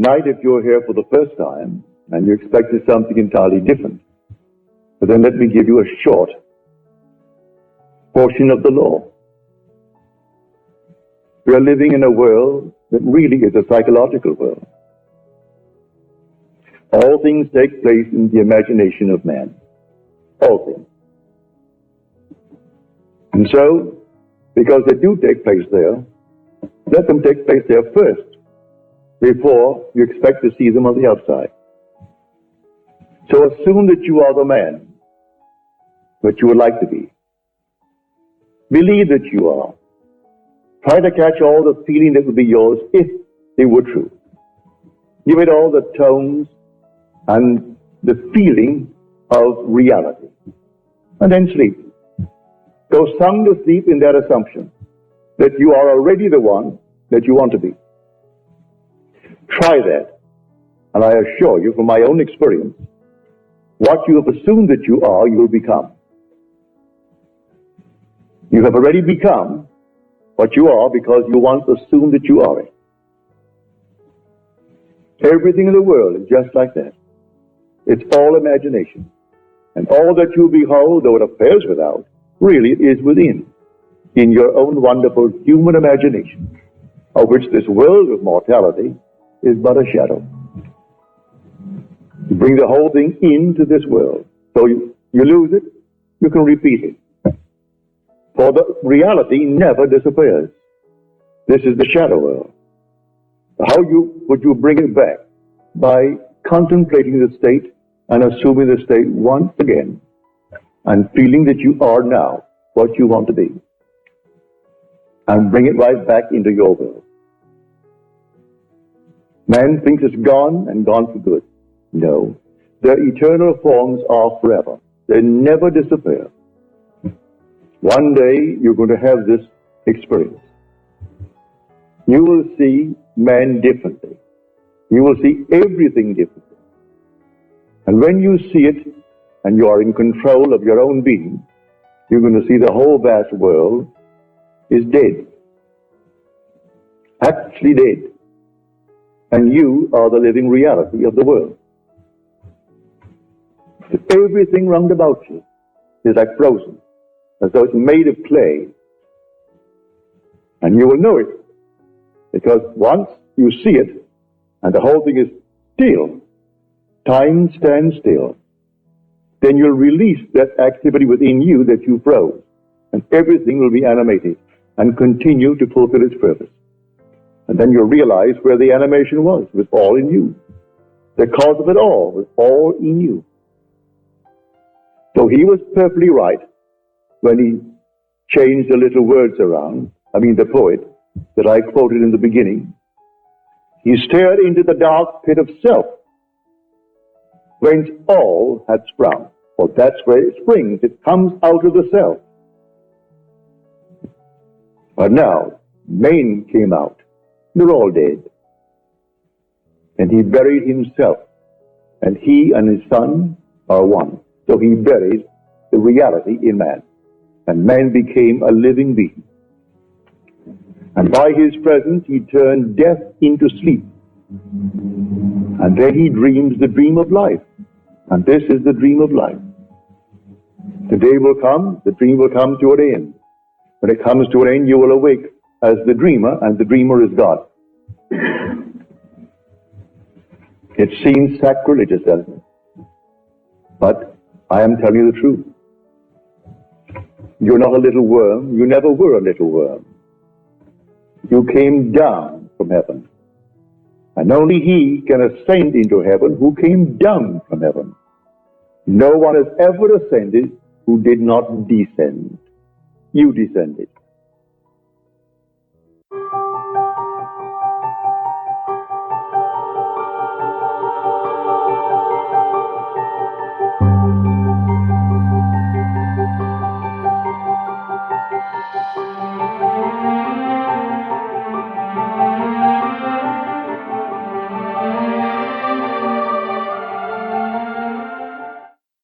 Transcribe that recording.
Tonight, if you're here for the first time and you expected something entirely different, but then let me give you a short portion of the law. We are living in a world that really is a psychological world. All things take place in the imagination of man. All things. And so, because they do take place there, let them take place there first, before you expect to see them on the outside. So assume that you are the man that you would like to be. Believe that you are. Try to catch all the feeling that would be yours if they were true. Give it all the tones and the feeling of reality. And then sleep. Go sound asleep in that assumption that you are already the one that you want to be. Try that. And I assure you from my own experience, what you have assumed that you are, you will become. You have already become what you are because you once assumed that you are it. Everything in the world is just like that. It's all imagination. And all that you behold, though it appears without, really is within, in your own wonderful human imagination, of which this world of mortality is but a shadow. You bring the whole thing into this world. So you lose it, you can repeat it. For the reality never disappears. This is the shadow world. How would you bring it back? By contemplating the state and assuming the state once again and feeling that you are now what you want to be. And bring it right back into your world. Man thinks it's gone and gone for good. No. Their eternal forms are forever. They never disappear. One day you're going to have this experience. You will see man differently. You will see everything differently. And when you see it, and you are in control of your own being, you're going to see the whole vast world is dead. Actually dead. And you are the living reality of the world. Everything round about you is like frozen, as though it's made of clay. And you will know it, because once you see it, and the whole thing is still, time stands still, then you'll release that activity within you that you froze, and everything will be animated and continue to fulfill its purpose. And then you'll realize where the animation was. It was all in you. The cause of it all was all in you. So he was perfectly right when he changed the little words around. The poet that I quoted in the beginning. He stared into the dark pit of self, whence all had sprung. For that's where it springs. It comes out of the self. But now, men came out. They're all dead. And he buried himself. And he and his son are one. So he buried the reality in man. And man became a living being. And by his presence he turned death into sleep. And then he dreams the dream of life. And this is the dream of life. The day will come, the dream will come to an end. When it comes to an end, you will awake as the dreamer, and the dreamer is God. It seems sacrilegious, doesn't it? But I am telling you the truth. You're not a little worm. You never were a little worm. You came down from heaven. And only he can ascend into heaven who came down from heaven. No one has ever ascended who did not descend. You descended.